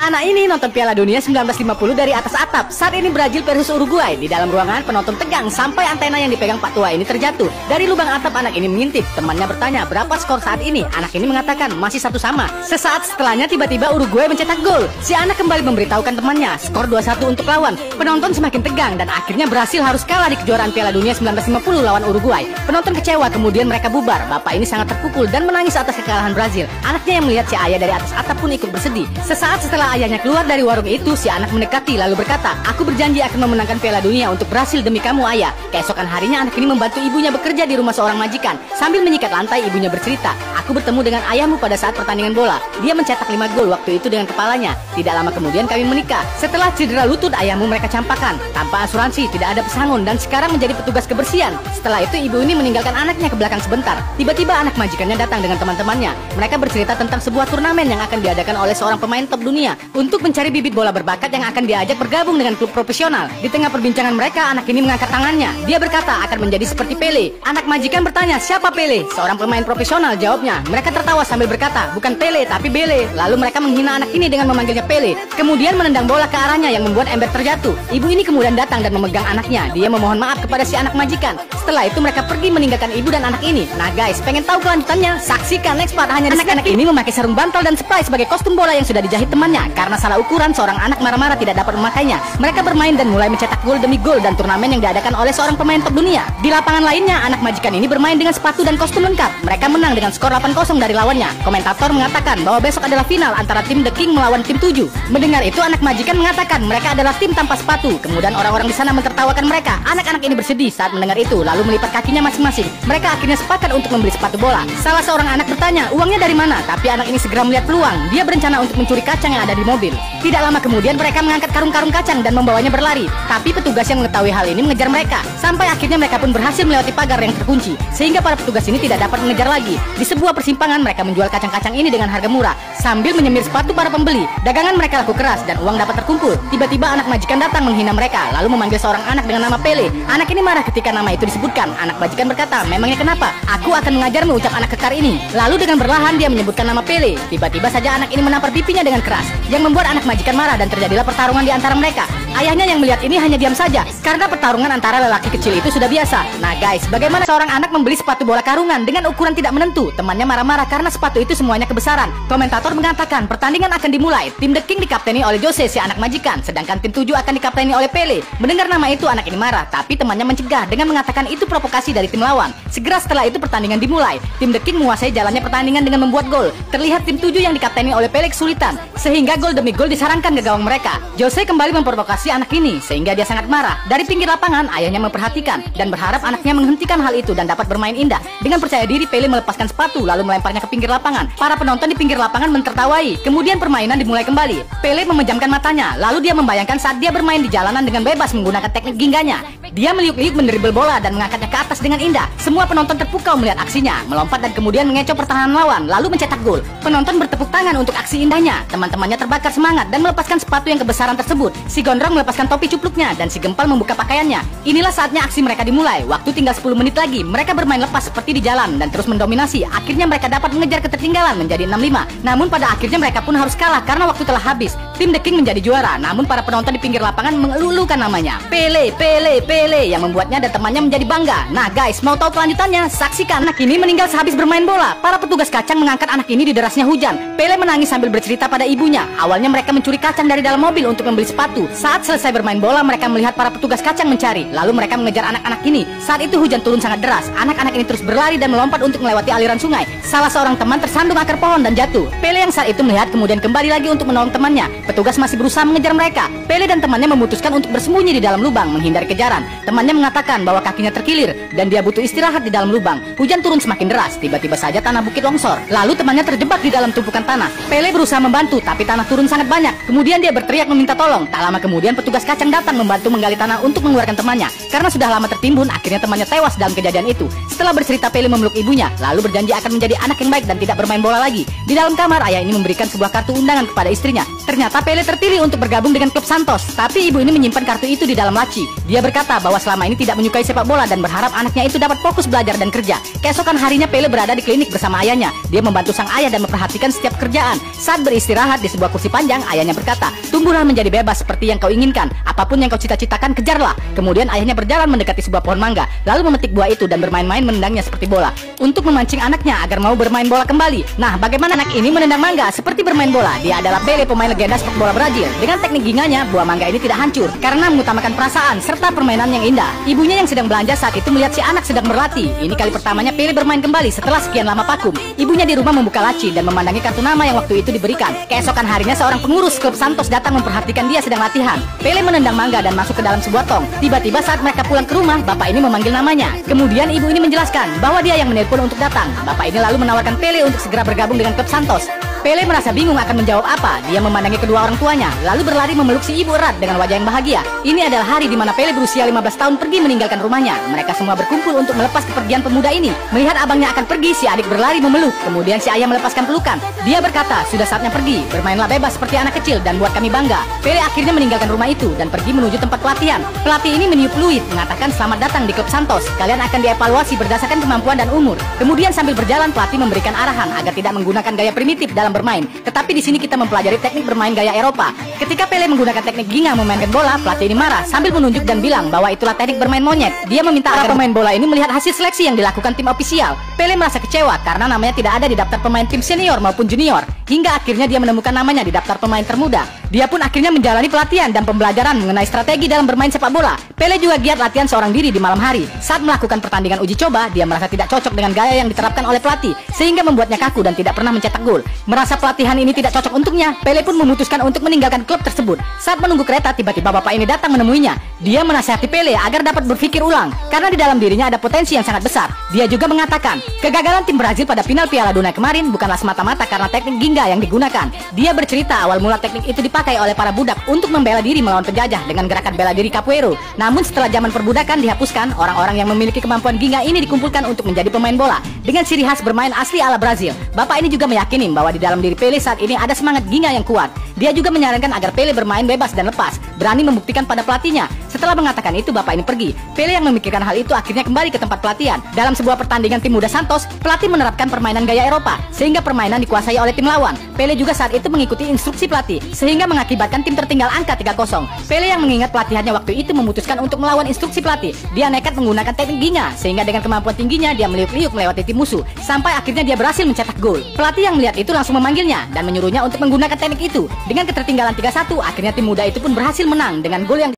Anak ini nonton Piala Dunia 1950 dari atas atap. Saat ini Brazil versus Uruguay. Di dalam ruangan penonton tegang sampai antena yang dipegang Pak Tua ini terjatuh. Dari lubang atap anak ini mengintip. Temannya bertanya berapa skor saat ini. Anak ini mengatakan masih 1 sama. Sesaat setelahnya tiba-tiba Uruguay mencetak gol. Si anak kembali memberitahukan temannya skor 2-1 untuk lawan. Penonton semakin tegang dan akhirnya Brasil harus kalah di kejuaraan Piala Dunia 1950 lawan Uruguay. Penonton kecewa, kemudian mereka bubar. Bapak ini sangat terpukul dan menangis atas kekalahan Brasil. Anaknya yang melihat si ayah dari atas atap pun ikut bersedih. Sesaat setelah ayahnya keluar dari warung itu, si anak mendekati lalu berkata, "Aku berjanji akan memenangkan Piala Dunia untuk Brasil demi kamu, ayah." Keesokan harinya anak ini membantu ibunya bekerja di rumah seorang majikan. Sambil menyikat lantai, ibunya bercerita, "Aku bertemu dengan ayahmu pada saat pertandingan bola. Dia mencetak 5 gol waktu itu dengan kepalanya. Tidak lama kemudian kami menikah. Setelah cedera lutut ayahmu mereka campakan. Tanpa asuransi, tidak ada pesangon dan sekarang menjadi petugas kebersihan." Setelah itu ibu ini meninggalkan anaknya ke belakang sebentar. Tiba-tiba anak majikannya datang dengan teman-temannya. Mereka bercerita tentang sebuah turnamen yang akan diadakan oleh seorang pemain top dunia untuk mencari bibit bola berbakat yang akan diajak bergabung dengan klub profesional. Di tengah perbincangan mereka, anak ini mengangkat tangannya. Dia berkata akan menjadi seperti Pele. Anak majikan bertanya, "Siapa Pele?" "Seorang pemain profesional," jawabnya. Mereka tertawa sambil berkata, "Bukan Pele, tapi Bele." Lalu mereka menghina anak ini dengan memanggilnya Pele. Kemudian menendang bola ke arahnya yang membuat ember terjatuh. Ibu ini kemudian datang dan memegang anaknya. Dia memohon maaf kepada si anak majikan. Setelah itu mereka pergi meninggalkan ibu dan anak ini. Nah guys, pengen tahu kelanjutannya? Saksikan next part hanya di anak-anak ini memakai sarung bantal dan spray sebagai kostum bola yang sudah dijahit temannya. Karena salah ukuran, seorang anak marah-marah tidak dapat memakainya. Mereka bermain dan mulai mencetak gol demi gol dan turnamen yang diadakan oleh seorang pemain top dunia. Di lapangan lainnya, anak majikan ini bermain dengan sepatu dan kostum lengkap. Mereka menang dengan skor 8-0 dari lawannya. Komentator mengatakan bahwa besok adalah final antara tim The King melawan tim 7. Mendengar itu, anak majikan mengatakan mereka adalah tim tanpa sepatu. Kemudian orang-orang di sana mentertawakan mereka. Anak-anak ini bersedih saat mendengar itu, lalu melipat kakinya masing-masing. Mereka akhirnya sepakat untuk membeli sepatu bola. Salah seorang anak bertanya, "Uangnya dari mana?" Tapi anak ini segera melihat peluang. Dia berencana untuk mencuri kacang yang ada di mobil. Tidak lama kemudian mereka mengangkat karung-karung kacang dan membawanya berlari. Tapi petugas yang mengetahui hal ini mengejar mereka. Sampai akhirnya mereka pun berhasil melewati pagar yang terkunci. Sehingga para petugas ini tidak dapat mengejar lagi. Di sebuah persimpangan mereka menjual kacang-kacang ini dengan harga murah sambil menyemir sepatu para pembeli. Dagangan mereka laku keras dan uang dapat terkumpul. Tiba-tiba anak majikan datang menghina mereka lalu memanggil seorang anak dengan nama Pele. Anak ini marah ketika nama itu disebutkan. Anak majikan berkata, "Memangnya kenapa? Aku akan mengajarmu," ucap anak kekar ini. Lalu dengan berlahan dia menyebutkan nama Pele. Tiba-tiba saja anak ini menampar pipinya dengan keras yang membuat anak majikan marah dan terjadilah pertarungan di antara mereka. Ayahnya yang melihat ini hanya diam saja karena pertarungan antara lelaki kecil itu sudah biasa. Nah guys, bagaimana seorang anak membeli sepatu bola karungan dengan ukuran tidak menentu? Temannya marah-marah karena sepatu itu semuanya kebesaran. Komentator mengatakan pertandingan akan dimulai. Tim The King dikapteni oleh Jose si anak majikan, sedangkan tim 7 akan dikapteni oleh Pele. Mendengar nama itu anak ini marah, tapi temannya mencegah dengan mengatakan itu provokasi dari tim lawan. Segera setelah itu pertandingan dimulai. Tim The King menguasai jalannya pertandingan dengan membuat gol. Terlihat tim 7 yang dikapteni oleh Pele kesulitan, sehingga gol demi gol disarankan ke gawang mereka. Jose kembali memprovokasi anak ini sehingga dia sangat marah. Dari pinggir lapangan ayahnya memperhatikan dan berharap anaknya menghentikan hal itu dan dapat bermain indah. Dengan percaya diri Pele melepaskan sepatu lalu melemparnya ke pinggir lapangan. Para penonton di pinggir lapangan mentertawai. Kemudian permainan dimulai kembali. Pele memejamkan matanya lalu dia membayangkan saat dia bermain di jalanan dengan bebas menggunakan teknik gingganya. Dia meliuk-liuk mendribel bola dan mengangkatnya ke atas dengan indah. Semua penonton terpukau melihat aksinya, melompat dan kemudian mengecoh pertahanan lawan lalu mencetak gol. Penonton bertepuk tangan untuk aksi indahnya. Teman-temannya terbakar semangat dan melepaskan sepatu yang kebesaran tersebut. Si gondrong melepaskan topi cupluknya dan si gempal membuka pakaiannya. Inilah saatnya aksi mereka dimulai. Waktu tinggal 10 menit lagi. Mereka bermain lepas seperti di jalan dan terus mendominasi. Akhirnya mereka dapat mengejar ketertinggalan menjadi 6-5. Namun pada akhirnya mereka pun harus kalah karena waktu telah habis. Tim The King menjadi juara. Namun para penonton di pinggir lapangan mengeluh-elukan namanya Pele, Pele, Pele, yang membuatnya dan temannya menjadi bangga. Nah guys, mau tahu kelanjutannya? Saksikan. Anak ini meninggal sehabis bermain bola. Para petugas kacang mengangkat anak ini di derasnya hujan. Pele menangis sambil bercerita pada ibunya. Awalnya mereka mencuri kacang dari dalam mobil untuk membeli sepatu. Saat selesai bermain bola, mereka melihat para petugas kacang mencari. Lalu mereka mengejar anak-anak ini. Saat itu hujan turun sangat deras. Anak-anak ini terus berlari dan melompat untuk melewati aliran sungai. Salah seorang teman tersandung akar pohon dan jatuh. Pele yang saat itu melihat kemudian kembali lagi untuk menolong temannya. Petugas masih berusaha mengejar mereka. Pele dan temannya memutuskan untuk bersembunyi di dalam lubang menghindari kejaran. Temannya mengatakan bahwa kakinya terkilir dan dia butuh istirahat di dalam lubang. Hujan turun semakin deras. Tiba-tiba saja tanah bukit longsor. Lalu temannya terjebak di dalam tumpukan tanah. Pele berusaha membantu tapi tanah turun sangat banyak. Kemudian dia berteriak meminta tolong. Tak lama kemudian Kemudian petugas kacang datang membantu menggali tanah untuk mengeluarkan temannya. Karena sudah lama tertimbun, akhirnya temannya tewas dalam kejadian itu. Setelah bercerita, Pele memeluk ibunya, lalu berjanji akan menjadi anak yang baik dan tidak bermain bola lagi. Di dalam kamar, ayah ini memberikan sebuah kartu undangan kepada istrinya. Ternyata Pele terpilih untuk bergabung dengan klub Santos, tapi ibu ini menyimpan kartu itu di dalam laci. Dia berkata bahwa selama ini tidak menyukai sepak bola dan berharap anaknya itu dapat fokus belajar dan kerja. Keesokan harinya Pele berada di klinik bersama ayahnya. Dia membantu sang ayah dan memperhatikan setiap kerjaan. Saat beristirahat di sebuah kursi panjang, ayahnya berkata, "Tumbuhlah menjadi bebas seperti yang kau inginkan. Apapun yang kau cita-citakan, kejarlah." Kemudian ayahnya berjalan mendekati sebuah pohon mangga, lalu memetik buah itu dan bermain-main menendangnya seperti bola untuk memancing anaknya agar mau bermain bola kembali. Nah, bagaimana anak ini menendang mangga seperti bermain bola? Dia adalah Pele, pemain legenda sepak bola Brazil. Dengan teknik ginganya, buah mangga ini tidak hancur karena mengutamakan perasaan serta permainan yang indah. Ibunya yang sedang belanja saat itu melihat si anak sedang berlatih. Ini kali pertamanya Pele bermain kembali setelah sekian lama vakum. Ibunya di rumah membuka laci dan memandangi kartu nama yang waktu itu diberikan. Keesokan harinya seorang pengurus klub Santos datang memperhatikan dia sedang latihan. Pele menendang mangga dan masuk ke dalam sebuah tong. Tiba-tiba saat mereka pulang ke rumah, bapak ini memanggil namanya. Kemudian ibu ini menjelaskan bahwa dia yang menelpon untuk datang. Bapak ini lalu menawarkan Pele untuk segera bergabung dengan klub Santos. Pele merasa bingung akan menjawab apa. Dia memandangi kedua orang tuanya, lalu berlari memeluk si ibu erat dengan wajah yang bahagia. Ini adalah hari di mana Pele berusia 15 tahun pergi meninggalkan rumahnya. Mereka semua berkumpul untuk melepas kepergian pemuda ini. Melihat abangnya akan pergi, si adik berlari memeluk. Kemudian si ayah melepaskan pelukan. Dia berkata, "Sudah saatnya pergi. Bermainlah bebas seperti anak kecil dan buat kami bangga." Pele akhirnya meninggalkan rumah itu dan pergi menuju tempat pelatihan. Pelatih ini meniup fluid, mengatakan selamat datang di klub Santos. Kalian akan dievaluasi berdasarkan kemampuan dan umur. Kemudian sambil berjalan, pelatih memberikan arahan agar tidak menggunakan gaya primitif dalam bermain. Tetapi di sini kita mempelajari teknik bermain gaya Eropa. Ketika Pele menggunakan teknik ginga memainkan bola, pelatih ini marah sambil menunjuk dan bilang bahwa itulah teknik bermain monyet. Dia meminta agar pemain bola ini melihat hasil seleksi yang dilakukan tim ofisial. Pele merasa kecewa karena namanya tidak ada di daftar pemain tim senior maupun junior. Hingga akhirnya dia menemukan namanya di daftar pemain termuda. Dia pun akhirnya menjalani pelatihan dan pembelajaran mengenai strategi dalam bermain sepak bola. Pele juga giat latihan seorang diri di malam hari. Saat melakukan pertandingan uji coba, dia merasa tidak cocok dengan gaya yang diterapkan oleh pelatih, sehingga membuatnya kaku dan tidak pernah mencetak gol. Merasa pelatihan ini tidak cocok untuknya, Pele pun memutuskan untuk meninggalkan klub tersebut. Saat menunggu kereta, tiba-tiba bapak ini datang menemuinya. Dia menasihati Pele agar dapat berpikir ulang, karena di dalam dirinya ada potensi yang sangat besar. Dia juga mengatakan, kegagalan tim Brazil pada final Piala Dunia kemarin bukanlah semata-mata karena teknik ginga yang digunakan. Dia bercerita awal mula teknik itu dipakai oleh para budak untuk membela diri melawan penjajah dengan gerakan bela diri capoeira. Namun setelah zaman perbudakan dihapuskan, orang-orang yang memiliki kemampuan ginga ini dikumpulkan untuk menjadi pemain bola dengan ciri khas bermain asli ala Brazil. Bapak ini juga meyakini bahwa di dalam diri Pele saat ini ada semangat ginga yang kuat. Dia juga menyarankan agar Pele bermain bebas dan lepas, berani membuktikan pada pelatihnya. Setelah mengatakan itu, bapak ini pergi. Pele yang memikirkan hal itu akhirnya kembali ke tempat pelatihan. Dalam sebuah pertandingan tim muda Santos, pelatih menerapkan permainan gaya Eropa, sehingga permainan dikuasai oleh tim lawan. Pele juga saat itu mengikuti instruksi pelatih, sehingga mengakibatkan tim tertinggal angka 3-0. Pele yang mengingat pelatihannya waktu itu memutuskan untuk melawan instruksi pelatih. Dia nekat menggunakan teknik ginga, sehingga dengan kemampuan tingginya dia meliuk-liuk melewati tim musuh, sampai akhirnya dia berhasil mencetak gol. Pelatih yang melihat itu langsung memanggilnya dan menyuruhnya untuk menggunakan teknik itu. Dengan ketertinggalan 3-1, akhirnya tim muda itu pun berhasil menang dengan gol yang